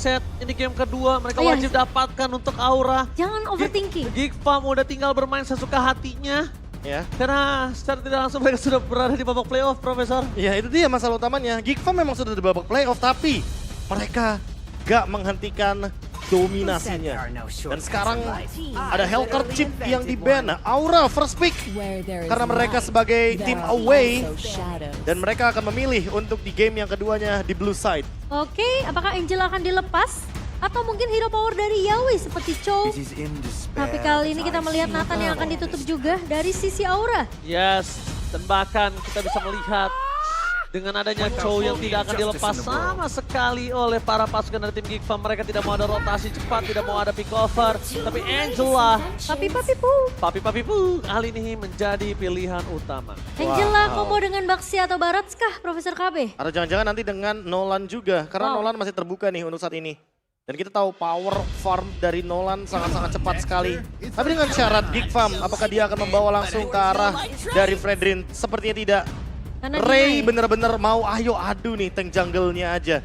reset. Ini game kedua, mereka wajib dapatkan untuk Aura. Jangan overthinking. Geek Farm udah tinggal bermain sesuka hatinya. Ya. Karena secara tidak langsung mereka sudah berada di babak playoff, Profesor. Ya itu dia masalah utamanya. Geek Farm memang sudah di babak playoff, tapi mereka gak menghentikan dominasinya. Dan sekarang ada Hellcurt Chip yang di-ban. Aura first pick. Karena mereka sebagai tim away. Dan mereka akan memilih untuk di game yang keduanya di blue side. Oke, apakah Angel akan dilepas? Atau mungkin hero power dari Yawi seperti Chow? Tapi kali ini kita melihat Nathan yang akan ditutup juga dari sisi Aura. Yes, dan bahkan kita bisa melihat dengan adanya Chow yang tidak akan dilepas sama sekali oleh para pasukan dari tim Geek Farm. Mereka tidak mau ada rotasi cepat, tidak mau ada pick over. Tapi Angela, Papi Pu, kali ini menjadi pilihan utama. Angela combo dengan Baxi atau Baratskah, Profesor KB? Atau jangan-jangan nanti dengan Nolan juga. Karena Nolan masih terbuka nih untuk saat ini. Dan kita tahu power farm dari Nolan sangat-sangat cepat sekali. Tapi dengan syarat Geek Farm, apakah dia akan membawa langsung ke arah dari Fredrin? Sepertinya tidak. Karena Ray bener-bener mau ayo adu nih tank jungle-nya aja.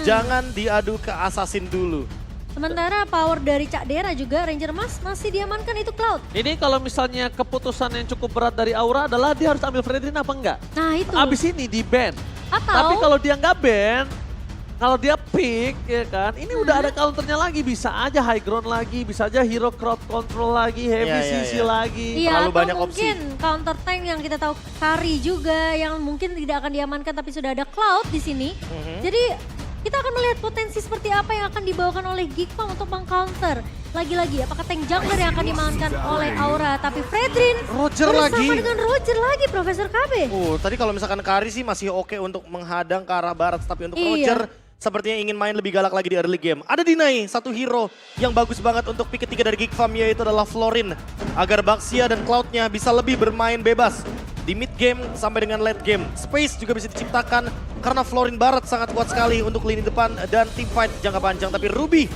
Jangan diadu ke assassin dulu. Sementara power dari Cak Dera juga Ranger Mas masih diamankan itu Cloud. Ini kalau misalnya keputusan yang cukup berat dari Aura adalah dia harus ambil Fredrin apa enggak? Nah itu. Abis ini di ban. Atau Tapi kalau dia nggak ban, kalau dia pick ya kan, ini udah ada counternya lagi. Bisa aja high ground lagi, bisa aja hero crowd control lagi, heavy CC lagi. Iya, Terlalu atau banyak opsi. mungkin counter tank yang kita tahu Kari juga yang mungkin tidak akan diamankan tapi sudah ada Cloud di sini. Jadi kita akan melihat potensi seperti apa yang akan dibawakan oleh Geek Farm untuk meng-counter. Lagi-lagi apakah tank jungler yang akan dimainkan oleh Aura, tapi Fredrin Roger bersama lagi. dengan Roger lagi Profesor KB. Tadi kalau misalkan Kari sih masih oke untuk menghadang ke arah barat, tapi untuk Roger sepertinya ingin main lebih galak lagi di early game. Ada Dinai, satu hero yang bagus banget untuk pick ketiga dari Geek Farm, yaitu adalah Florin. Agar Baxia dan Cloud-nya bisa lebih bermain bebas di mid game sampai dengan late game. Space juga bisa diciptakan karena Florin Barat sangat kuat sekali untuk lini depan dan team fight jangka panjang. Tapi Ruby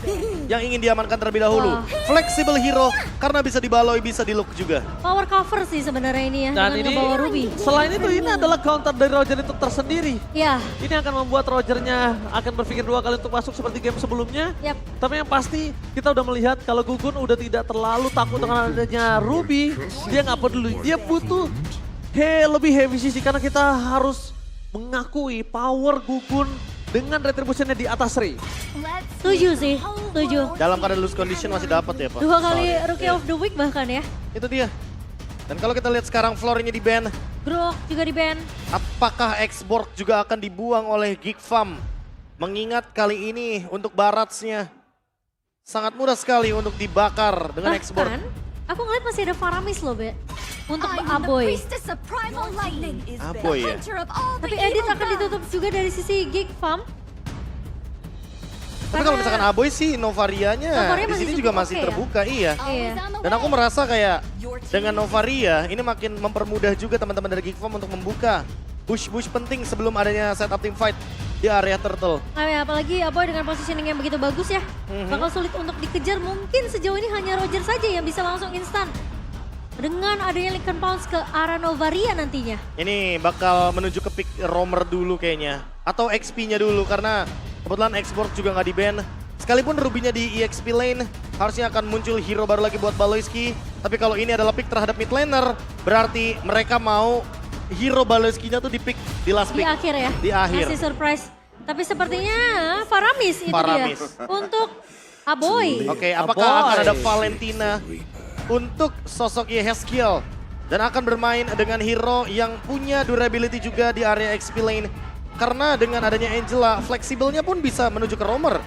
yang ingin diamankan terlebih dahulu. Flexible hero karena bisa dibaloi, bisa di-look juga. Power cover sih sebenarnya ini ya, Dan dengan ini ngebawa Ruby. selain itu ini adalah counter dari Roger itu tersendiri. Ya, Ini akan membuat Rogernya akan berpikir dua kali untuk masuk seperti game sebelumnya. yap. Tapi yang pasti kita udah melihat kalau Gugun udah tidak terlalu takut dengan adanya Ruby. Dia nggak peduli, dia butuh lebih heavy sisi karena kita harus mengakui power Gugun dengan retributionnya di atas Ray. Setuju sih, setuju. Dalam keadaan loose condition masih dapat ya Pak. 2 kali Rookie of the Week bahkan ya. Itu dia. Dan kalau kita lihat sekarang Florinnya di ban, Grok juga di ban. apakah X-Borg juga akan dibuang oleh Geek Farm? Mengingat kali ini untuk Baratsnya sangat mudah sekali untuk dibakar dengan X-Borg. Bahkan, aku ngeliat masih ada Faramis loh, Be. Untuk Aboy. Aboy ya? Tapi edit akan ditutup juga dari sisi Geek Farm. Tapi kalau misalkan Aboy sih Novarianya Novaria di masih sini cukup juga masih oke ya? terbuka, iya. Iya. Dan aku merasa kayak dengan Novaria ini makin mempermudah juga teman-teman dari Geek Farm untuk membuka push-push penting sebelum adanya setup team fight di area turtle. Nah, ya, apalagi Aboy dengan positioning yang begitu bagus ya. Bakal sulit untuk dikejar. Mungkin sejauh ini hanya Roger saja yang bisa langsung instan. Dengan adanya Lincoln Pounce ke arah Novaria nantinya. Ini bakal menuju ke pick Romer dulu kayaknya. Atau XP-nya dulu karena kebetulan X-Borg juga nggak di-ban. Sekalipun Ruby-nya di EXP lane, harusnya akan muncul hero baru lagi buat Baloyski. Tapi kalau ini adalah pick terhadap mid laner, berarti mereka mau hero Baloyski-nya tuh di-pick di last Di pick. akhir ya. Di akhir. Masih surprise. Tapi sepertinya Faramis itu Faramis. dia. Untuk Aboy. Oke, apakah akan ada Valentina untuk sosok Yehezkiel dan akan bermain dengan hero yang punya durability juga di area XP lane. Karena dengan adanya Angela, fleksibelnya pun bisa menuju ke Romer.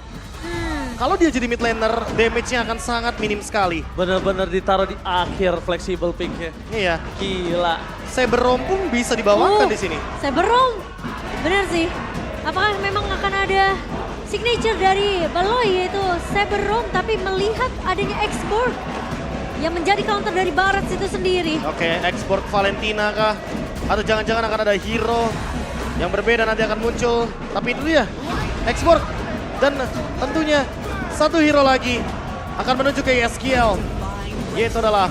Kalau dia jadi mid laner, damage-nya akan sangat minim sekali. Bener-bener ditaruh di akhir flexible picknya. Iya, Gila. Saberom pun bisa dibawakan di sini. Saberom. Benar sih. Apakah memang akan ada signature dari Baloy yaitu Saberom tapi melihat adanya X-Borg yang menjadi counter dari Barat itu sendiri. Oke, X-Borg Valentina kah? Atau jangan-jangan akan ada hero yang berbeda nanti akan muncul. Tapi itu dia, X-Borg. Dan tentunya satu hero lagi akan menuju ke Yehezkiel. Yaitu adalah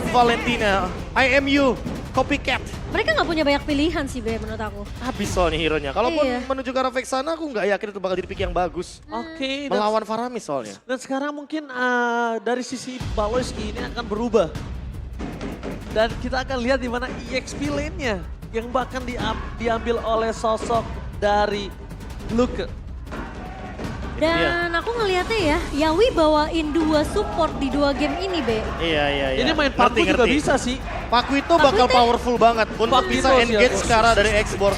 Valentina. IMU Copycat. Mereka nggak punya banyak pilihan sih Be menurut aku. Habis soalnya hero-nya. Kalaupun Iya. menuju ke arah Vexana aku nggak yakin itu bakal jadi pick yang bagus. Oke, dan Melawan Faramis soalnya. Dan sekarang mungkin dari sisi Baloyski ini akan berubah. Dan kita akan lihat di mana EXP lane-nya yang bahkan diambil oleh sosok dari Luke. Dan aku ngelihatnya ya, Yawi bawain 2 support di 2 game ini Be. Iya. Ini main Paku juga bisa sih. Paku itu bakal Paku itu- powerful banget untuk Paku bisa itu engage siap. ke arah dari X-Board.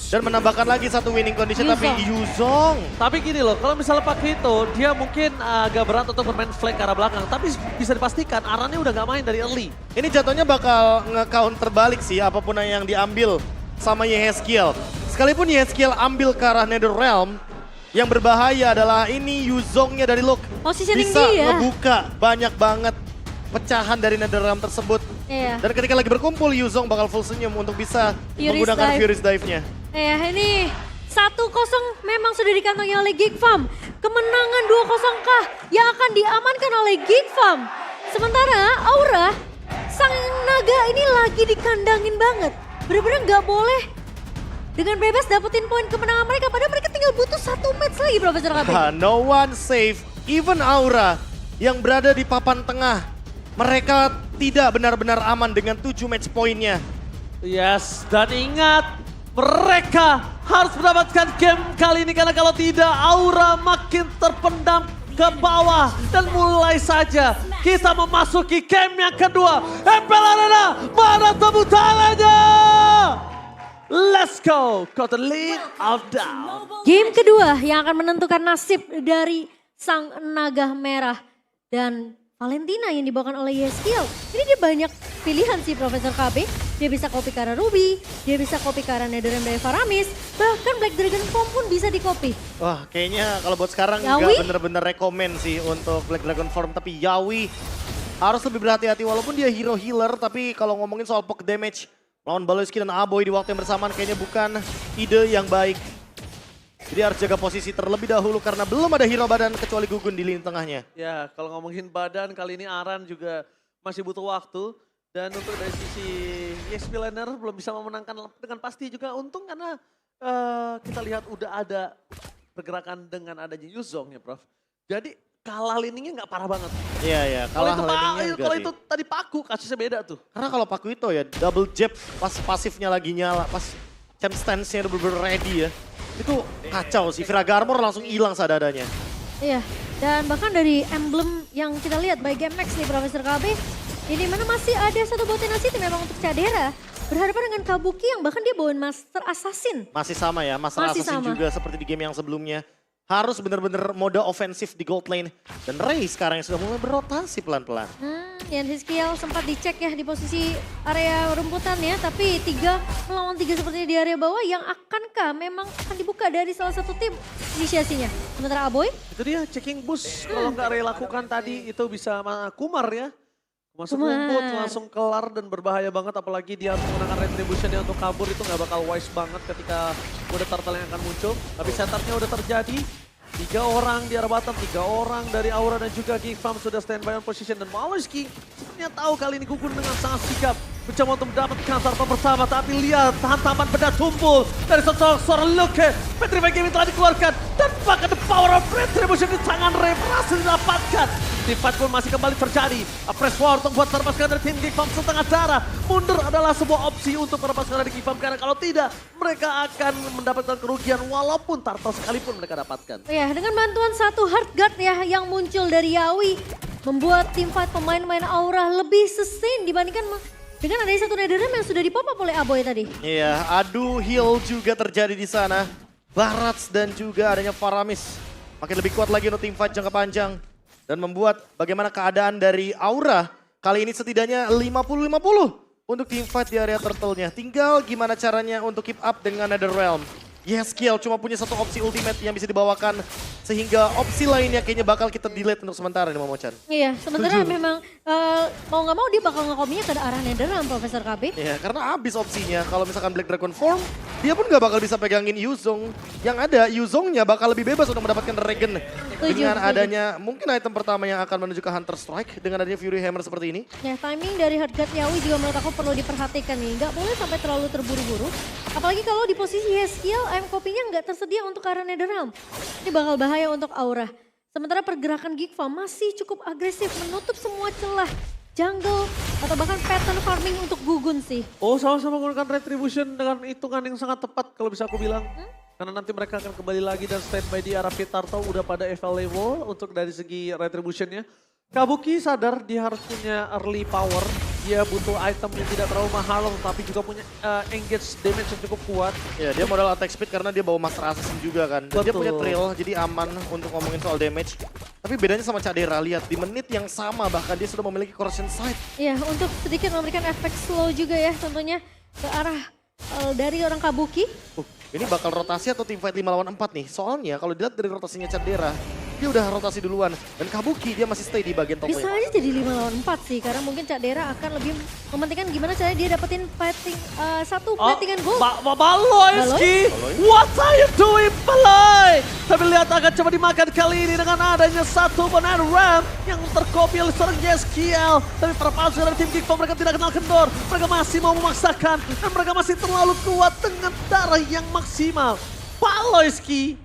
Dan menambahkan lagi satu winning condition tapi Yuzong. Tapi gini loh, kalau misalnya Paku itu dia mungkin agak berat untuk bermain flank ke arah belakang. Tapi bisa dipastikan Arannya udah gak main dari early. Ini jatuhnya bakal nge-counter balik sih apapun yang diambil sama Yehezkiel. Sekalipun Yehezkiel ambil ke arah Netherrealm, yang berbahaya adalah ini Yuzongnya dari Luke. Positioning Bisa dia. ngebuka banyak banget pecahan dari Netherrealm tersebut. Iya. Dan ketika lagi berkumpul Yuzong bakal full senyum untuk bisa Furious menggunakan Dive. Furious Dive-nya. Ini 1-0 memang sudah dikantongi oleh Geek Farm. Kemenangan 2-0 kah yang akan diamankan oleh Geek Farm. Sementara Aura, sang naga ini lagi dikandangin banget. Bener-bener nggak boleh dengan bebas dapetin poin kemenangan mereka. Padahal mereka tinggal butuh 1 match lagi Profesor KB. No one safe, even Aura yang berada di papan tengah. Mereka tidak benar-benar aman dengan 7 match poinnya. Yes, dan ingat mereka harus mendapatkan game kali ini karena kalau tidak Aura makin terpendam ke bawah. Dan mulai saja kita memasuki game yang kedua. MPL Arena, mana tepuk tangannya? Let's go, got the lead of down. Game kedua yang akan menentukan nasib dari sang naga merah dan Valentina yang dibawakan oleh Yehezkiel. Ini dia banyak pilihan sih Profesor KB. Dia bisa copy ke arah Ruby, dia bisa copy ke arah Netherrealm dari Faramis, bahkan Black Dragon Form pun bisa di copy. Wah kayaknya kalau buat sekarang Yawi? nggak bener-bener rekomen sih untuk Black Dragon Form. Tapi Yawi harus lebih berhati-hati walaupun dia hero healer. Tapi kalau ngomongin soal poke damage, lawan Baloyski dan Aboy di waktu yang bersamaan kayaknya bukan ide yang baik. Jadi harus jaga posisi terlebih dahulu karena belum ada hero badan kecuali Gugun di lini tengahnya. Ya, kalau ngomongin badan kali ini Aran juga masih butuh waktu. Dan untuk dari sisi EXP laner belum bisa memenangkan dengan pasti juga untung karena kita lihat udah ada pergerakan dengan adanya Yuzong ya Prof. Jadi kalah liningnya nggak parah banget. Iya, Kalau kalah itu, landingnya enggak kalau sih. itu tadi Paku kasusnya beda tuh. Karena kalau Paku itu ya double jab pas pasifnya lagi nyala, pas champ stance-nya udah bener-bener ready ya. Itu kacau sih, Viraga Armor langsung hilang sadadanya. Iya, dan bahkan dari emblem yang kita lihat by GameX nih Profesor KB, ini mana masih ada satu botinasi tim memang untuk Cadera. Berhadapan dengan Kabuki yang bahkan dia bawain Master Assassin. Masih sama ya, Master Masih Assassin sama. juga seperti di game yang sebelumnya. Harus bener-bener mode ofensif di gold lane. Dan Ray sekarang yang sudah mulai berotasi pelan-pelan. Yehezkiel sempat dicek ya di posisi area rumputan ya, tapi 3 melawan 3 sepertinya di area bawah yang akankah memang akan dibuka dari salah satu tim inisiasinya. Sementara Aboy, Itu dia checking boost. Kalau nggak Ray lakukan tadi itu bisa Kumar ya. Masuk Kumar. rumput langsung kelar dan berbahaya banget. Apalagi dia harus menggunakan retributionnya untuk kabur. Itu nggak bakal wise banget ketika udah turtle yang akan muncul. Tapi setupnya udah terjadi. 3 orang di arah bottom, 3 orang dari Aura dan juga Geek Farm sudah standby on position. Dan Baloyski sepertinya tahu kali ini Gugun dengan sangat sigap mencoba untuk mendapatkan sarpan bersama. Tapi lihat hantaman benda tumpul dari seorang Luke. Petrify Gaming telah dikeluarkan dan bahkan the power of retribution di tangan Ray berhasil didapatkan. Team fight pun masih kembali terjadi. A press war untuk buat terpaskan dari tim Geek Farm setengah darah. Mundur adalah sebuah opsi untuk terpaskan dari Geek Farm karena kalau tidak mereka akan mendapatkan kerugian walaupun turtle sekalipun mereka dapatkan. ya dengan bantuan satu hard guard ya yang muncul dari Yawi, membuat tim fight pemain-pemain Aura lebih sustain dibandingkan dengan adanya satu Netherrealm yang sudah dipop up oleh Aboy tadi. Iya, adu heal juga terjadi di sana. Barats dan juga adanya Faramis. Makin lebih kuat lagi untuk tim fight jangka panjang. Dan membuat bagaimana keadaan dari Aura kali ini setidaknya 50-50 untuk tim fight di area turtle-nya. Tinggal gimana caranya untuk keep up dengan Netherrealm. Yehezkiel cuma punya satu opsi ultimate yang bisa dibawakan. Sehingga opsi lainnya kayaknya bakal kita delete untuk sementara nih Momochan. Iya, sementara memang mau nggak mau dia bakal ngekominya ke arah Netherrealm Profesor KB. Iya, karena habis opsinya. Kalau misalkan Black Dragon Form, dia pun gak bakal bisa pegangin Yuzong. Yang ada, Yuzongnya bakal lebih bebas untuk mendapatkan Regen. Dengan adanya mungkin item pertama yang akan menuju ke Hunter Strike. Dengan adanya Fury Hammer seperti ini. Ya, timing dari Hardguard Yawi juga menurut aku perlu diperhatikan nih. Nggak boleh sampai terlalu terburu-buru. Apalagi kalau di posisi Yeskiel, AM Kopinya nggak tersedia untuk arah Netherrealm. Ini bakal bahaya untuk Aura. Sementara pergerakan Geekfam masih cukup agresif menutup semua celah jungle atau bahkan pattern farming untuk Gugun sih. Oh, sama-sama menggunakan Retribution dengan hitungan yang sangat tepat kalau bisa aku bilang. Karena nanti mereka akan kembali lagi dan standby di arah Pitarto udah pada FL level untuk dari segi Retributionnya. Kabuki sadar dia harus punya early power. Dia butuh item yang tidak terlalu mahal tapi juga punya engage damage yang cukup kuat. Ya, dia modal attack speed karena dia bawa Master Assassin juga kan. Dan dia Betul. punya trail, jadi aman untuk ngomongin soal damage. Tapi bedanya sama Cadera, lihat di menit yang sama bahkan dia sudah memiliki Corrosion Sight. Iya, untuk sedikit memberikan efek slow juga ya tentunya ke arah dari orang Kabuki. Ini bakal rotasi atau teamfight 5 lawan 4 nih. Soalnya kalau dilihat dari rotasinya Cadera, dia udah rotasi duluan. Dan Kabuki dia masih stay di bagian top Bisa lane. aja jadi 5 lawan 4 sih, karena mungkin Cak Dera akan lebih mementingkan gimana caranya dia dapetin fighting, satu platingan gold. Baloyski, what are you doing, Baloy? Tapi lihat akan coba dimakan kali ini dengan adanya satu bonar ram yang terkopi oleh seorang Yeskiel. Tapi para pasukan dari tim Geekfam mereka tidak kenal kendor. Mereka masih mau memaksakan dan mereka masih terlalu kuat dengan darah yang maksimal. Baloyski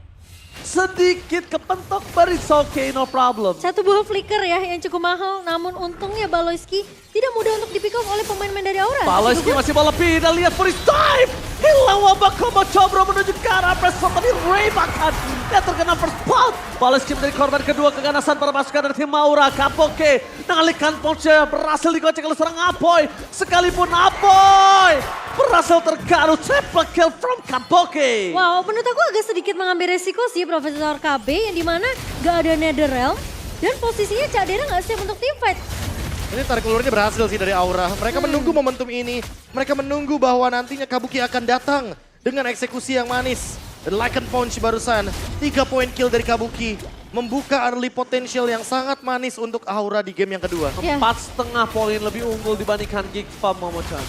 sedikit kepentok, but it's okay, no problem. Satu buah flicker ya yang cukup mahal, namun untungnya Baloyski tidak mudah untuk di pick up oleh pemain-pemain dari Aura. Baloyski masih mau lebih dan lihat Fury Dive. Hilang wabah combo Cobra menuju ke arah Pressford, tapi Ray bahkan dia terkena first blood. Baloyski menjadi korban kedua keganasan para pasukan dari tim Aura. Kapoke mengalihkan punch-nya berhasil digocek oleh seorang Apoy. Sekalipun Apoy berhasil tergaruh triple kill from Kapoke. Wow, menurut aku agak sedikit mengambil resiko sih Profesor KB yang dimana gak ada Netherrealm dan posisinya Cak Dera gak siap untuk teamfight. Ini tarik ulurnya berhasil sih dari Aura. Mereka menunggu momentum ini. Mereka menunggu bahwa nantinya Kabuki akan datang dengan eksekusi yang manis. Dan Lycan Punch barusan, 3 poin kill dari Kabuki. Membuka early potential yang sangat manis untuk Aura di game yang kedua. Ya. 4,5 poin lebih unggul dibandingkan Geekfam, Momo-chan.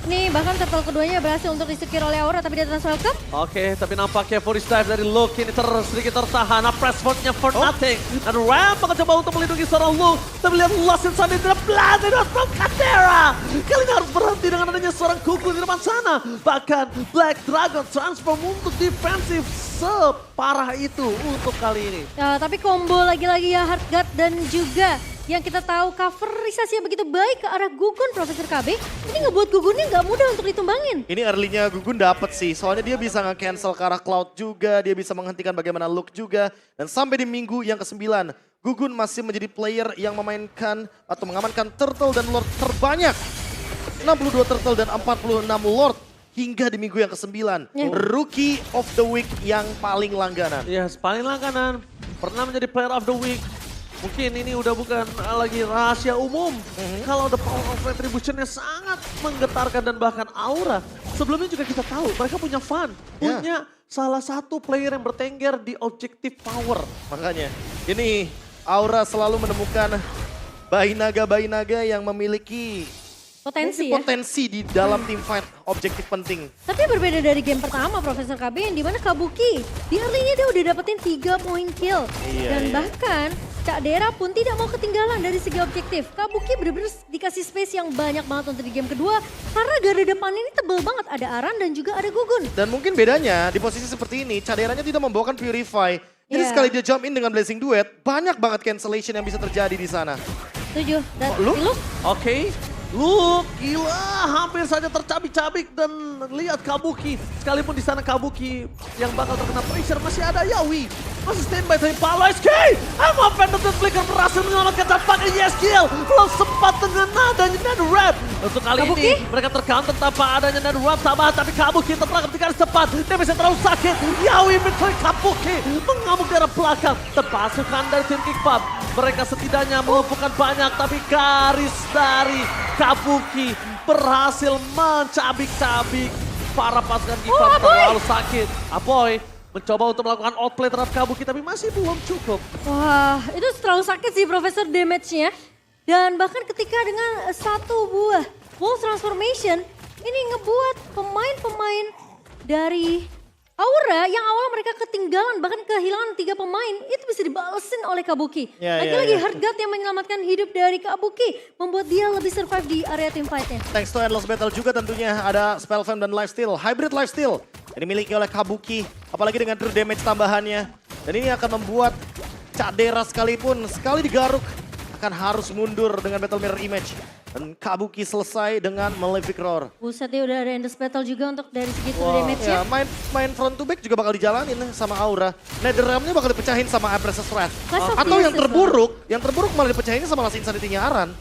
Nih bahkan turtle keduanya berhasil untuk disecure oleh Aura tapi dia tetap welcome. Oke, tapi nampaknya Fury Dive dari Luke ini sedikit tertahan. Nah, Pressford-nya for nothing. Dan Ram mencoba untuk melindungi seorang Luke. Tapi lihat Lost in Sun tidak blinded from Katera. Kali ini harus berhenti dengan adanya seorang Gugun di depan sana. Bahkan Black Dragon transform untuk defensif separah itu untuk kali ini. Ya, tapi combo lagi-lagi ya Hardguard dan juga yang kita tahu coverisasinya begitu baik ke arah Gugun Profesor KB. Ini ngebuat Gugunnya nggak mudah untuk ditumbangin. Ini early-nya Gugun dapet sih, soalnya dia bisa nge-cancel ke arah Cloud juga, dia bisa menghentikan bagaimana Luke juga. Dan sampai di minggu yang ke-9, Gugun masih menjadi player yang memainkan atau mengamankan Turtle dan Lord terbanyak. 62 Turtle dan 46 Lord hingga di minggu yang ke-9. Rookie of the Week yang paling langganan. Yes, paling langganan. Pernah menjadi player of the week. Mungkin ini udah bukan lagi rahasia umum. Kalau the power of retributionnya sangat menggetarkan dan bahkan Aura. Sebelumnya juga kita tahu mereka punya fun. Punya salah satu player yang bertengger di objective power. Makanya ini Aura selalu menemukan bayi naga yang memiliki potensi di dalam team fight objektif penting. Tapi berbeda dari game pertama Profesor KB yang dimana Kabuki di early-nya dia udah dapetin 3 poin kill. Dan bahkan Cak Dera pun tidak mau ketinggalan dari segi objektif. Kabuki bener-bener dikasih space yang banyak banget untuk di game kedua. Karena garda depan ini tebel banget. Ada Aran dan juga ada Gugun. Dan mungkin bedanya di posisi seperti ini Cak Deranya tidak membawakan Purify. Jadi sekali dia jump in dengan Blazing Duet, banyak banget cancellation yang bisa terjadi di sana. 7. Dan Luke? Oke. Luke, gila, hampir saja tercabik-cabik dan lihat Kabuki. Sekalipun di sana Kabuki yang bakal terkena pressure masih ada Yawi. Masih standby dari Baloyski. Emma Penetrated Flicker berhasil menyelamatkan tampaknya Yeskiel. Belum sempat dengan adanya Netherrealm. Untuk kali ini mereka tercounter tanpa adanya Netherrealm. Sabar, tapi Kabuki terperangkap di garis depan. Dia bisa terlalu sakit. Yawi mencari Kabuki. Mengamuk dari belakang. Terpasukan dari tim Geekfam. Mereka setidaknya melumpuhkan banyak, tapi garis dari Kabuki berhasil mencabik-cabik para pasukan Geekfam terlalu sakit. Apoy mencoba untuk melakukan outplay terhadap Kabuki tapi masih belum cukup. Wah, itu terlalu sakit sih Profesor damage-nya. Dan bahkan ketika dengan satu buah Wolf Transformation, ini ngebuat pemain-pemain dari Aura yang awalnya mereka ketinggalan bahkan kehilangan 3 pemain itu bisa dibalesin oleh Kabuki. Ya, Lagi-lagi ya. Heartguard yang menyelamatkan hidup dari Kabuki membuat dia lebih survive di area team fight-nya. Thanks to Endless Battle juga tentunya ada Spellfam dan Lifesteal. Hybrid Lifesteal yang dimiliki oleh Kabuki. Apalagi dengan true damage tambahannya. Dan ini akan membuat Cadera sekalipun sekali digaruk akan harus mundur dengan Battle Mirror Image. Dan Kabuki selesai dengan Malefic Roar. Buset dia udah ada Endless Battle juga untuk dari segi true damage-nya. Ya, main front to back juga bakal dijalanin sama Aura. Netherrealm-nya bakal dipecahin sama Empress's Wrath. Clash of Atau yang Fierces terburuk malah dipecahin sama Last Insanity-nya Aran.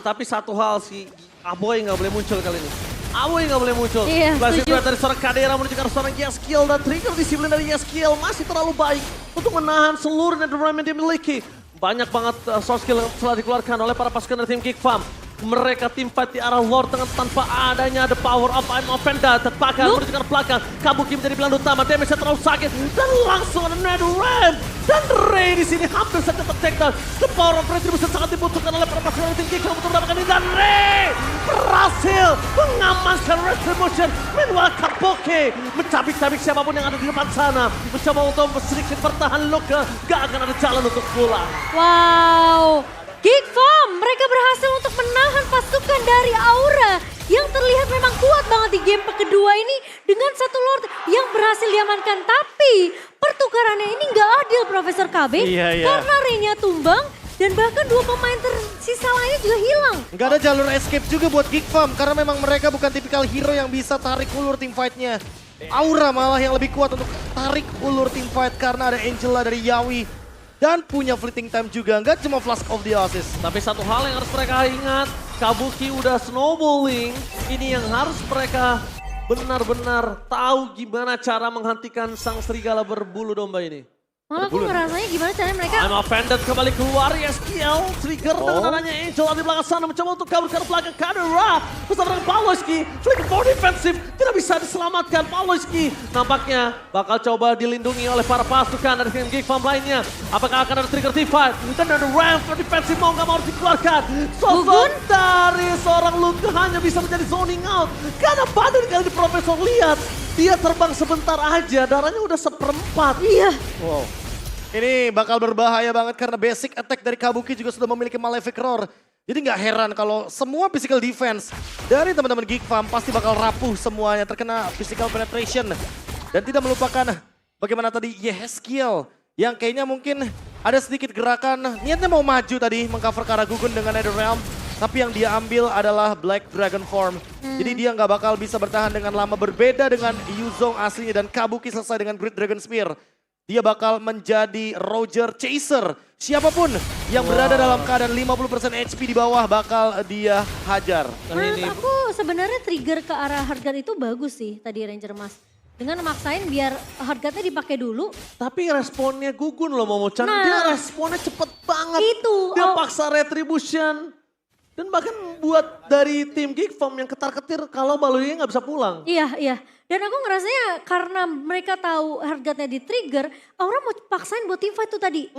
Tapi satu hal si Aboy nggak boleh muncul kali ini. Aboy nggak boleh muncul. Iya, Flashing setuju. threat dari seorang Kadera menuju ke arah seorang Yeskiel dan trigger disiplin dari Yeskiel masih terlalu baik untuk menahan seluruh Netherrealm yang dimiliki. Banyak banget source skill yang telah dikeluarkan oleh para pasukan dari tim Geek Farm. Mereka tim fight di arah Lord dengan tanpa adanya the power of I'm Offender. Terpakai menuju ke arah belakang. Kabuki menjadi pilihan utama. Damage-nya terlalu sakit. Dan langsung ada Netherrealm. Dan Ray di sini hampir saja ter-take down. The power of Retribution sangat dibutuhkan oleh para pasukan dari tim Geek Farm untuk mendapatkan ini. Dan Ray berhasil mengamankan Retribution. Meanwhile Kabuki mencabik-cabik siapapun yang ada di depan sana. Mencoba untuk sedikit bertahan Luka. Gak akan ada jalan untuk pulang. Wow, Geek Farm mereka berhasil untuk menahan pasukan dari Aura yang terlihat memang kuat banget di game kedua ini dengan satu Lord yang berhasil diamankan. Tapi pertukarannya ini nggak adil Profesor KB Iya. karena Renya tumbang dan bahkan 2 pemain tersisa lainnya juga hilang. Nggak ada jalur escape juga buat Geek Farm karena memang mereka bukan tipikal hero yang bisa tarik ulur tim fight-nya. Aura malah yang lebih kuat untuk tarik ulur tim fight karena ada Angela dari Yawi. Dan punya fleeting time juga, nggak cuma Flask of the Oasis. Tapi satu hal yang harus mereka ingat, Kabuki udah snowballing. Ini yang harus mereka benar-benar tahu gimana cara menghentikan sang serigala berbulu domba ini. Malah aku ngerasanya gimana caranya mereka I'm offended kembali keluar Yeskiel. Trigger dengan adanya Angel di belakang sana mencoba untuk kabur ke arah belakang Kadera. Bersama dengan Pawlowski, flicker for defensive. Tidak bisa diselamatkan Pawlowski. Nampaknya bakal coba dilindungi oleh para pasukan dari tim Geek Farm lainnya. Apakah akan ada trigger T5? Dan ada ramp for defensive mau nggak mau harus dikeluarkan. Sosok dari seorang Luka hanya bisa menjadi zoning out. Karena pada kali di Profesor lihat. Dia terbang sebentar aja, darahnya udah 1/4. iya. Wow. Ini bakal berbahaya banget karena basic attack dari Kabuki juga sudah memiliki Malefic Roar. Jadi nggak heran kalau semua physical defense dari teman-teman Geek Farm pasti bakal rapuh semuanya, terkena physical penetration. Dan tidak melupakan bagaimana tadi Yeskiel yang kayaknya mungkin ada sedikit gerakan, niatnya mau maju tadi mengcover Karagugun dengan Netherrealm. Tapi yang dia ambil adalah Black Dragon Form. Jadi dia nggak bakal bisa bertahan dengan lama, berbeda dengan Yuzong aslinya dan Kabuki selesai dengan Great Dragon Spear. Dia bakal menjadi Roger Chaser. Siapapun yang berada dalam keadaan 50% HP di bawah bakal dia hajar. Menurut aku sebenarnya trigger ke arah Heartguard itu bagus sih tadi Ranger Mas. Dengan maksain biar Heartguard-nya dipakai dulu. Tapi responnya Gugun loh Momo-chan. Nah. Dia responnya cepet banget. Itu, Dia oh. paksa Retribution. Dan bahkan buat dari tim Geek Farm yang ketar-ketir kalau Baloynya nggak bisa pulang. Iya. Dan aku ngerasanya karena mereka tahu Heartguard-nya di trigger, Aura mau paksain buat team fight tuh tadi.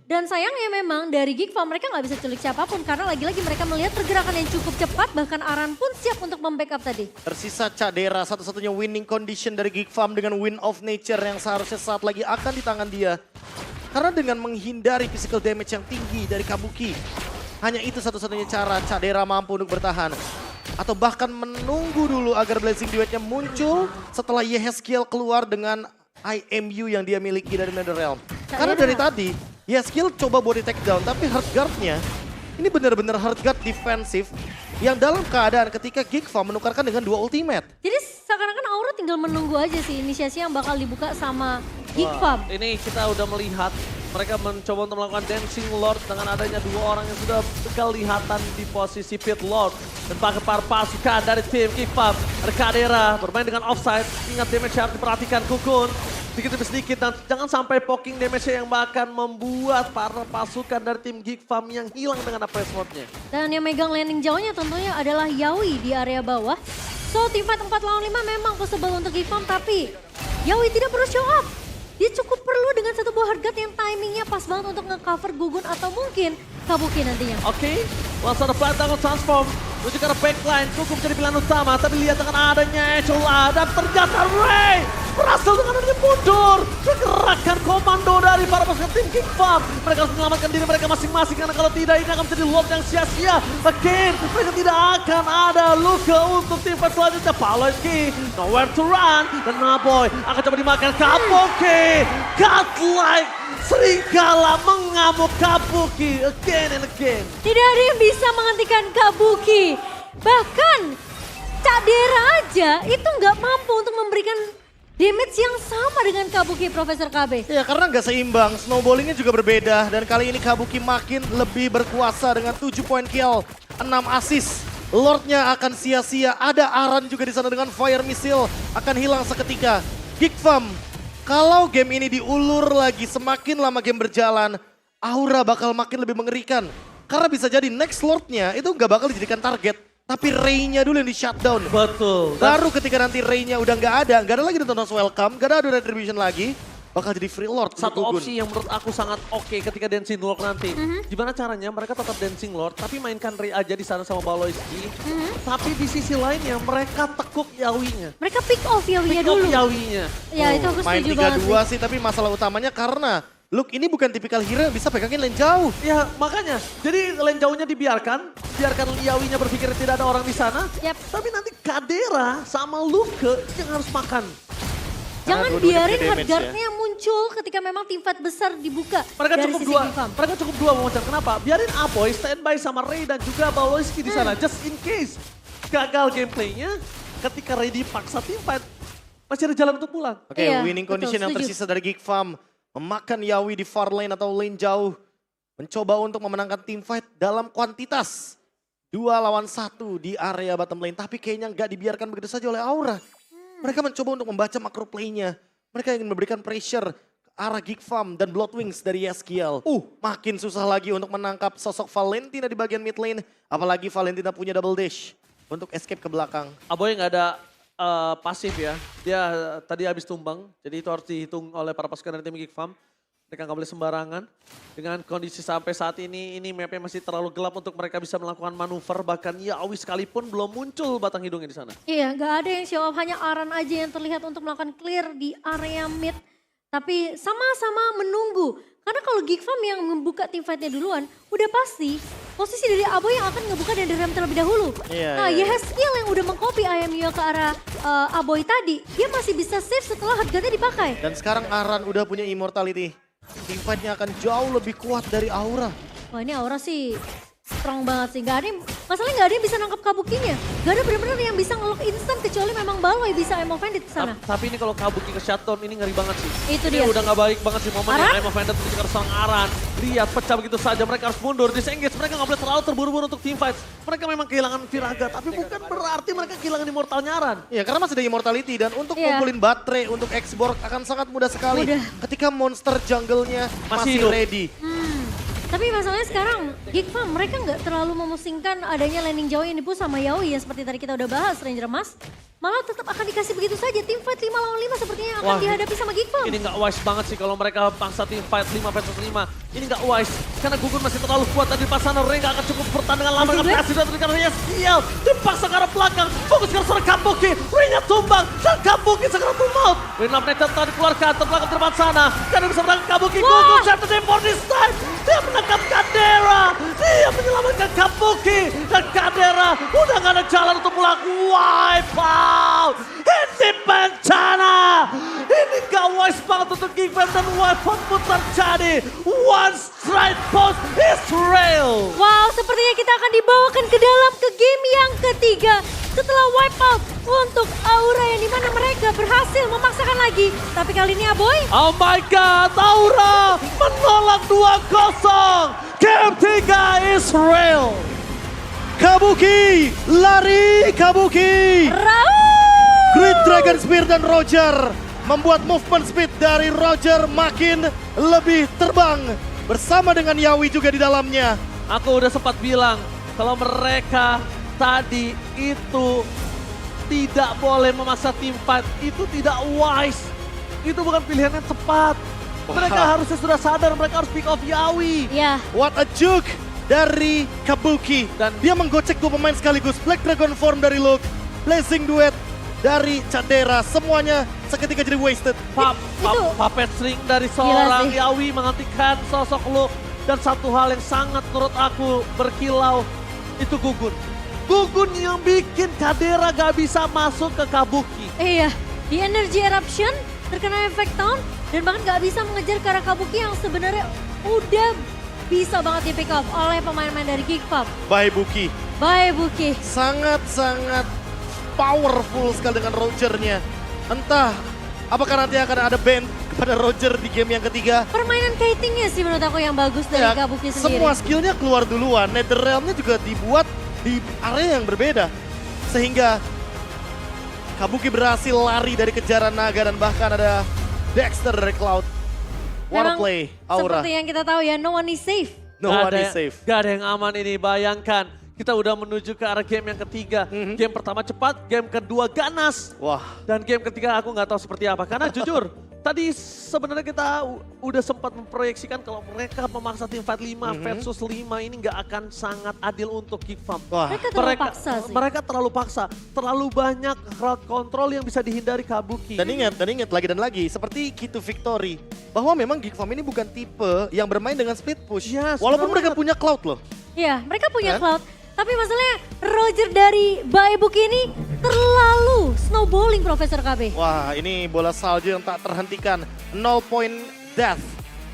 Dan sayangnya memang dari Geek Farm mereka nggak bisa culik siapapun karena lagi-lagi mereka melihat pergerakan yang cukup cepat, bahkan Aran pun siap untuk membackup tadi. Tersisa Cadera, satu-satunya winning condition dari Geek Farm dengan Wind of Nature yang seharusnya saat lagi akan di tangan dia. Karena dengan menghindari physical damage yang tinggi dari Kabuki, hanya itu satu-satunya cara Cadera mampu untuk bertahan. Atau bahkan menunggu dulu agar Blazing Duet-nya muncul setelah Yeskiel keluar dengan IMU yang dia miliki dari Netherrealm. Karena dari tadi, Yeskiel coba body takedown, tapi Heartguard-nya ini benar-benar Heartguard defensif yang dalam keadaan ketika Geek Farm menukarkan dengan 2 ultimate. Jadi seakan-akan Aura tinggal menunggu aja sih inisiasi yang bakal dibuka sama Geek Farm. Ini kita udah melihat mereka mencoba untuk melakukan Dancing Lord dengan adanya 2 orang yang sudah kelihatan di posisi Pit Lord. Dan pakai para pasukan dari tim Geek Farm. Ada Kadera bermain dengan offside. Ingat damage harus diperhatikan Gugun. Sedikit demi sedikit dan jangan sampai poking damage yang bahkan membuat para pasukan dari tim Geek Farm yang hilang dengan press swordnya. Dan yang megang landing jauhnya tentunya adalah Yawi di area bawah. So team fight 4 lawan 5 memang possible untuk Geek Farm, tapi Yawi tidak perlu show up. Dia cukup perlu dengan satu buah Heartguard yang timingnya pas banget untuk nge-cover Gugun atau mungkin Kabuki nantinya. Oke, once on the flat down transform. menuju ke arah backline. Cukup jadi pilihan utama, tapi lihat dengan adanya Echola. Dan ternyata Ray berhasil dengan adanya mundur. Pergerakan komando dari para pasukan tim Geek Farm. Mereka harus menyelamatkan diri mereka masing-masing, karena kalau tidak ini akan menjadi lob yang sia-sia. Again, mereka tidak akan ada luka untuk tim fight selanjutnya. Paloski, nowhere to run. Dan Naboy akan coba dimakan Kabuki. Godlike serigala mengamuk Kabuki again and again. Tidak ada yang bisa menghentikan Kabuki. Bahkan Cak Dera aja itu nggak mampu untuk memberikan damage yang sama dengan Kabuki, Profesor KB. Ya karena nggak seimbang, snowballingnya juga berbeda. Dan kali ini Kabuki makin lebih berkuasa dengan 7 poin kill, 6 assist. Lordnya akan sia-sia, ada Aran juga di sana dengan fire missile, akan hilang seketika. Geek Farm, kalau game ini diulur lagi, semakin lama game berjalan, aura bakal makin lebih mengerikan. Karena bisa jadi next Lordnya itu nggak bakal dijadikan target, tapi Ray-nya dulu yang di shutdown. Betul. Baru ketika nanti Ray-nya udah nggak ada lagi Nonton Welcome, nggak ada Retribution lagi, bakal jadi free Lord. Satu untuk Gugun. opsi yang menurut aku sangat oke ketika Dancing Lord nanti. Gimana caranya mereka tetap Dancing Lord tapi mainkan Ray aja di sana sama Baloyski. Tapi di sisi lainnya mereka tekuk Yawinya. Mereka pick off Yawinya Pick off dulu. Yawinya. Ya itu aku Main setuju banget 3-2 sih, tapi masalah utamanya karena Luke ini bukan tipikal hero yang bisa pegangin lane jauh. Ya makanya, jadi lane jauhnya biarkan Yawinya berpikir tidak ada orang di sana. Yap. Tapi nanti Kadera sama Luke yang harus makan. Jangan Karena dua-duanya biarin punya damage hardguard-nya muncul ketika memang tim fight besar dibuka Mereka dari cukup sisi dua, Geek Farm. mereka cukup dua Momocan. Kenapa? Biarin Aboy standby sama Ray dan juga Baloyski di sana. Just in case gagal gameplaynya, ketika Ray dipaksa tim fight, masih ada jalan untuk pulang. Oke, Iya, winning betul, condition yang setuju. tersisa dari Geek Farm. Memakan Yawi di far lane atau lane jauh. Mencoba untuk memenangkan team fight dalam kuantitas. 2 lawan 1 di area bottom lane. Tapi kayaknya nggak dibiarkan begitu saja oleh Aura. Mereka mencoba untuk membaca makro play-nya. Mereka ingin memberikan pressure ke arah Geek Farm dan Bloodwings dari SKL. Makin susah lagi untuk menangkap sosok Valentina di bagian mid lane. Apalagi Valentina punya double dash untuk escape ke belakang. Aboy nggak ada pasif ya. Dia tadi habis tumbang, jadi itu harus dihitung oleh para pasukan dari tim Geek Farm. Mereka nggak boleh sembarangan. Dengan kondisi sampai saat ini mapnya masih terlalu gelap untuk mereka bisa melakukan manuver. Bahkan Yawi sekalipun belum muncul batang hidungnya di sana. Iya, nggak ada yang show up, hanya Aran aja yang terlihat untuk melakukan clear di area mid. Tapi sama-sama menunggu. Karena kalau Geek Farm yang membuka tim fight-nya duluan, udah pasti posisi dari Aboy yang akan ngebuka dan direm terlebih dahulu. Iya, Nah, iya. Yeskiel yang udah mengcopy IMU ke arah Aboy tadi, dia masih bisa save setelah hardguard-nya dipakai. Dan sekarang Aran udah punya immortality. Team fight-nya akan jauh lebih kuat dari Aura. Wah ini Aura sih strong banget sih. Gak ada yang, masalahnya gak ada yang bisa nangkap Kabukinya. Gak ada benar-benar yang bisa ngelock instant kecuali memang Baloy bisa I'm offended di sana. Tapi ini kalau Kabuki ke shutdown ini ngeri banget sih. Itu Ini dia. udah nggak baik banget sih momen Aran? yang I'm offended untuk harus sang Aran. Lihat pecah begitu saja, mereka harus mundur, disengage. Mereka nggak boleh terlalu terburu-buru untuk team fight. Mereka memang kehilangan Viraga, tapi bukan berarti mereka kehilangan immortalnya Aran. Ya karena masih ada immortality dan untuk Iya. ngumpulin baterai untuk X-Borg akan sangat mudah sekali. Mudah. Ketika monster jungle-nya Masih masih hidup. ready. Tapi masalahnya sekarang Geek Farm mereka nggak terlalu memusingkan adanya landing jauh yang dipush sama Yaoi yang seperti tadi kita udah bahas Ranger Emas. Malah tetap akan dikasih begitu saja. Tim fight 5 lawan 5 sepertinya akan Wah, dihadapi sama Geek Farm. Ini nggak wise banget sih kalau mereka paksa tim fight 5 versus 5. Ini nggak wise karena Gugun masih terlalu kuat tadi pas sana. Ray nggak akan cukup pertandingan lama Masih dengan gue? pasif dan karena dia sial. Dipaksa ke arah belakang, fokus ke arah Kabuki. Ray-nya tumbang dan Kabuki segera tumbang. Ray Love tadi keluarkan terbelakang terbang sana. Karena bisa menangkap Kabuki. Wah. Gugun set the for this time. Dia menangkap Kadera. Dia menyelamatkan Kabuki. Dan Kadera udah nggak ada jalan untuk pulang. Wipe out. Ini bencana. Ini gak wise banget untuk Geek Farm dan weapon pun terjadi. One strike post Israel. Wow, sepertinya kita akan dibawakan ke dalam ke game yang ketiga. Setelah wipeout untuk Aura yang dimana mereka berhasil memaksakan lagi. Tapi kali ini Aboy, Oh my god, Aura menolak 2-0. Game 3 Israel. Kabuki, lari Kabuki. Raul! Great Dragon Spear dan Roger membuat movement speed dari Roger makin lebih terbang. Bersama dengan Yawi juga di dalamnya. Aku udah sempat bilang kalau mereka tadi itu tidak boleh memaksa tim fight. Itu tidak wise. Itu bukan pilihan yang tepat. Mereka Wah. harusnya sudah sadar mereka harus pick off Yawi. Ya, What a juke dari Kabuki. Dan- Dia menggocek 2 pemain sekaligus. Black Dragon Form dari Luke, Blazing Duet dari Cadera. Semuanya seketika jadi wasted. Itu- Puppet string dari seorang sih. Yawi menghentikan sosok Luke. Dan satu hal yang sangat menurut aku berkilau, itu Gugun. Gugun yang bikin Cadera gak bisa masuk ke Kabuki. Iya, di Energy Eruption terkena efek taunt dan bahkan gak bisa mengejar ke arah Kabuki yang sebenarnya udah bisa banget di pick off oleh pemain-pemain dari Geek Farm. Bye Buki. Bye Buki. Sangat-sangat powerful sekali dengan Rogernya. Entah apakah nanti akan ada ban kepada Roger di game yang ketiga. Permainan kitingnya sih menurut aku yang bagus dari Ya, Kabuki sendiri. semua skillnya keluar duluan. Netherrealm-nya juga dibuat di area yang berbeda. Sehingga Kabuki berhasil lari dari kejaran naga dan bahkan ada Dexter dari Cloud. What a Memang play, Aura. seperti yang kita tahu ya, no one is safe. No Gak one ada- is safe. Gak ada yang aman ini, bayangkan. Kita udah menuju ke arah game yang ketiga. Game pertama cepat, game kedua ganas. Wah, Dan game ketiga aku nggak tahu seperti apa. Karena jujur, tadi sebenarnya kita udah sempat memproyeksikan kalau mereka memaksa tim fight 5 versus 5 ini nggak akan sangat adil untuk Geek Farm. wah. Mereka terlalu paksa sih. Mereka terlalu paksa. Terlalu banyak crowd control yang bisa dihindari Kabuki. Dan ingat lagi dan lagi, seperti Kitu Victory, bahwa memang Geek Farm ini bukan tipe yang bermain dengan split push. Yes, Walaupun benar mereka banget. punya Cloud loh. Iya, mereka punya Kan? Cloud. Tapi masalahnya Roger dari Bye Buki ini terlalu snowballing Profesor KB. Wah, ini bola salju yang tak terhentikan. 0 point death.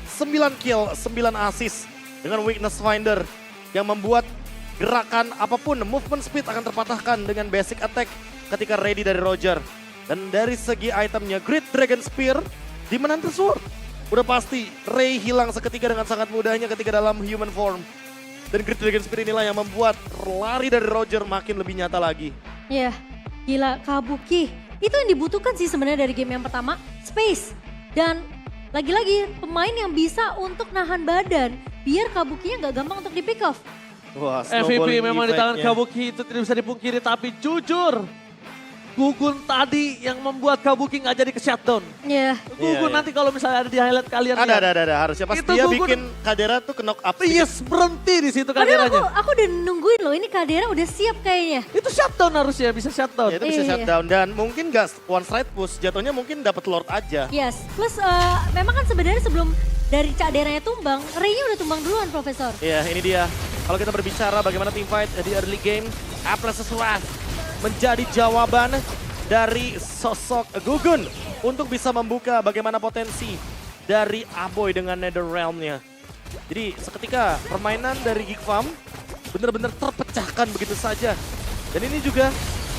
9 kill, 9 assist dengan weakness finder yang membuat gerakan apapun, movement speed akan terpatahkan dengan basic attack ketika ready dari Roger. Dan dari segi itemnya, Great Dragon Spear, Demon Hunter Sword. Udah pasti Ray hilang seketika dengan sangat mudahnya ketika dalam human form. Dan Great Dragon Spear inilah yang membuat lari dari Roger makin lebih nyata lagi. Ya, gila Kabuki. Itu yang dibutuhkan sih sebenarnya dari game yang pertama, space. Dan lagi-lagi pemain yang bisa untuk nahan badan biar Kabukinya nggak gampang untuk di pick off. Wah, MVP snowballing memang di tangan effect-nya. Kabuki itu tidak bisa dipungkiri. Tapi jujur, Gugun tadi yang membuat Kabuki nggak jadi ke shutdown. Ya, Gugun iya. nanti kalau misalnya ada di highlight kalian Ada, lihat. ada. Harusnya pas Itu dia Gugun- bikin Kadera tuh ke knock up. sedikit. Yes, berhenti di situ padahal kaderanya. aku udah nungguin loh, ini Kadera udah siap kayaknya. Itu shutdown harusnya, bisa shutdown. Ya, itu bisa Iya. shutdown dan mungkin gak one straight push, jatuhnya mungkin dapat Lord aja. Yes, plus memang kan sebenarnya sebelum dari Caderanya tumbang, Ray-nya udah tumbang duluan Profesor. Iya, ini dia. Kalau kita berbicara bagaimana team fight di early game, Atlas Wrath menjadi jawaban dari sosok Gugun untuk bisa membuka bagaimana potensi dari Aboy dengan Netherrealm-nya. Jadi seketika permainan dari Geek Farm benar-benar terpecahkan begitu saja. Dan ini juga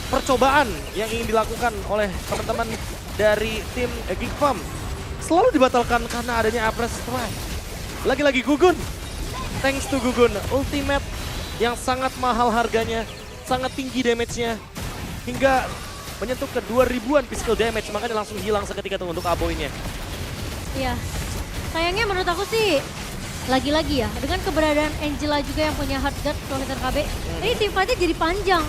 percobaan yang ingin dilakukan oleh teman-teman dari tim Geek Farm. Selalu dibatalkan karena adanya Atlas Wrath. Lagi-lagi Gugun. Thanks to Gugun, ultimate yang sangat mahal harganya, sangat tinggi damage-nya, hingga menyentuh ke 2000-an physical damage, makanya langsung hilang seketika tuh untuk Aboy-nya. Iya, sayangnya menurut aku sih lagi-lagi ya, dengan keberadaan Angela juga yang punya hard guard Profesor KB, ini tim fight-nya jadi panjang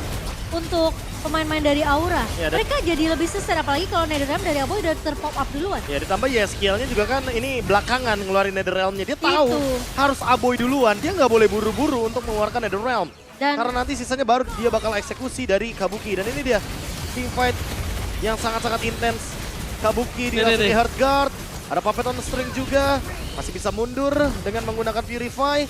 untuk pemain-pemain dari Aura. Ya, dan- Mereka jadi lebih seser, apalagi kalau Netherrealm dari Aboy udah terpop up duluan. Ya ditambah ya skill-nya juga kan ini belakangan ngeluarin Netherrealm-nya. Dia tahu Itu. harus Aboy duluan, dia nggak boleh buru-buru untuk mengeluarkan Netherrealm. Dan- Karena nanti sisanya baru dia bakal eksekusi dari Kabuki. Dan ini dia, team fight yang sangat-sangat intens. Kabuki Nih, nih, di nih. hard guard, ada Puppet on the string juga. Masih bisa mundur dengan menggunakan Purify.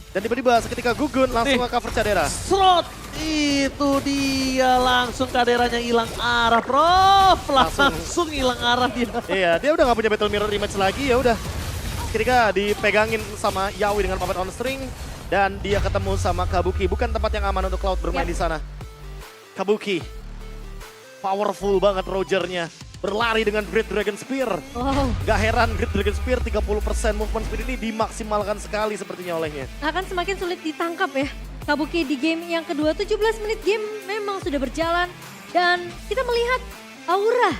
Dan tiba-tiba seketika Gugun langsung Nih. ke cover Cadera. Slot, itu dia langsung kaderanya hilang arah, Prof. Langsung hilang arah dia. Iya, dia udah nggak punya battle mirror image lagi, ya udah. Ketika dipegangin sama Yawi dengan Puppet on string dan dia ketemu sama Kabuki, bukan tempat yang aman untuk Cloud bermain Yap. di sana. Kabuki, powerful banget Rogernya, berlari dengan Great Dragon Spear. Wow, Gak heran Great Dragon Spear 30% movement speed ini dimaksimalkan sekali sepertinya olehnya. akan semakin sulit ditangkap ya. Kabuki di game yang kedua, 17 menit game memang sudah berjalan. Dan kita melihat Aura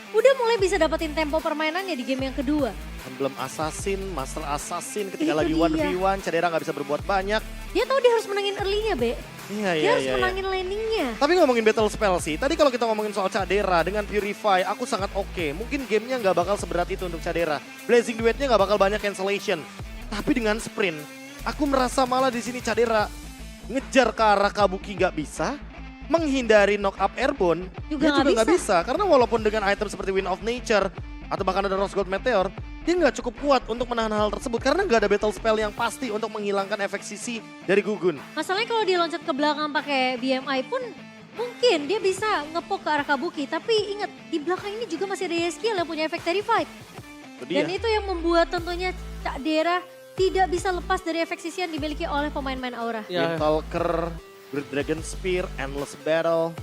udah mulai bisa dapetin tempo permainannya di game yang kedua. Emblem Assassin, Master Assassin ketika Itu lagi dia. 1v1, Cadera nggak bisa berbuat banyak. Dia tahu dia harus menangin early-nya, Be. Iya, Dia harus menangin landing-nya. Tapi ngomongin battle spell sih, tadi kalau kita ngomongin soal Cadera dengan Purify, aku sangat oke. Mungkin gamenya nggak bakal seberat itu untuk Cadera. Blazing Duetnya nggak bakal banyak cancellation. Tapi dengan sprint, Aku merasa malah di sini Cadera ngejar ke arah Kabuki nggak bisa, menghindari knock up airborne Juga dia nggak juga nggak bisa. Karena walaupun dengan item seperti Wind of Nature atau bahkan ada Rose Gold Meteor, dia nggak cukup kuat untuk menahan hal tersebut karena nggak ada battle spell yang pasti untuk menghilangkan efek CC dari Gugun. Masalahnya kalau dia loncat ke belakang pakai BMI pun mungkin dia bisa ngepok ke arah Kabuki. Tapi ingat di belakang ini juga masih ada Yeskiel yang punya efek Terrified. Itu dia. Dan itu yang membuat tentunya Cak Dera tidak bisa lepas dari efek sisi yang dimiliki oleh pemain-pemain Aura. Ya, Windtalker, Great Dragon Spear, Endless Battle.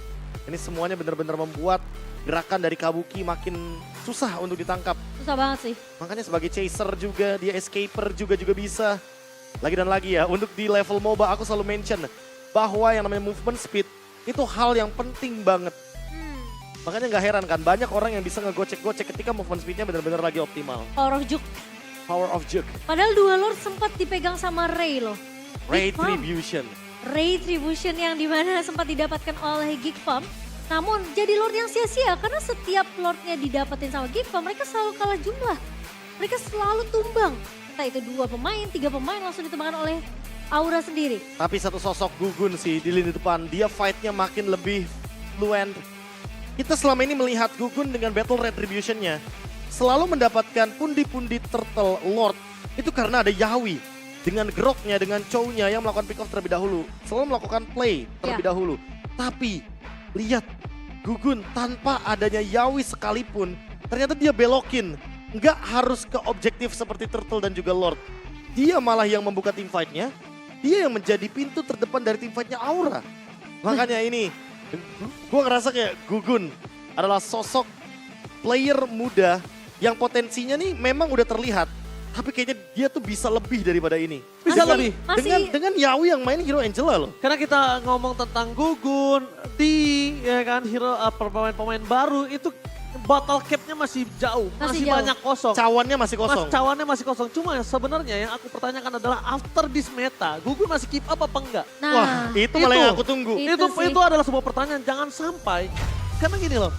Ini semuanya benar-benar membuat gerakan dari Kabuki makin susah untuk ditangkap. Susah banget sih. Makanya sebagai chaser juga, dia escaper juga bisa. Lagi dan lagi ya, untuk di level MOBA aku selalu mention bahwa yang namanya movement speed itu hal yang penting banget. Makanya nggak heran kan, banyak orang yang bisa ngegocek-gocek ketika movement speednya benar-benar lagi optimal. Power of Juke. Power of Juke, Padahal dua Lord sempat dipegang sama Ray loh. Retribution. Retribution yang dimana sempat didapatkan oleh Geek Farm. Namun jadi Lord yang sia-sia karena setiap Lordnya didapetin sama Geek Farm mereka selalu kalah jumlah. Mereka selalu tumbang. Entah itu 2 pemain, 3 pemain langsung ditumbangkan oleh Aura sendiri. Tapi satu sosok Gugun sih di lini depan, dia fightnya makin lebih fluent. Kita selama ini melihat Gugun dengan battle retributionnya selalu mendapatkan pundi-pundi turtle Lord. Itu karena ada Yawi dengan Groknya, dengan Chow-nya yang melakukan pick off terlebih dahulu. Selalu melakukan play terlebih dahulu. Tapi lihat Gugun tanpa adanya Yawi sekalipun, ternyata dia belokin. Nggak harus ke objektif seperti Turtle dan juga Lord. Dia malah yang membuka team fight-nya. Dia yang menjadi pintu terdepan dari team fight-nya Aura. Makanya ini, gue ngerasa kayak Gugun adalah sosok player muda yang potensinya nih memang udah terlihat. Tapi kayaknya dia tuh bisa lebih daripada ini. Bisa Masih- lebih. masih- Dengan Yawi yang main Hero Angela loh. Karena kita ngomong tentang Gugun, ya kan, hero pemain-pemain baru itu battle cap-nya masih jauh, masih jauh. banyak kosong. Cawannya masih kosong. Cawannya masih kosong. Cuma sebenarnya yang aku pertanyakan adalah after this meta, Gugun masih keep up apa enggak? Nah, Wah, itu malah yang aku tunggu. Itu sih. Itu adalah sebuah pertanyaan, jangan sampai. Karena gini loh,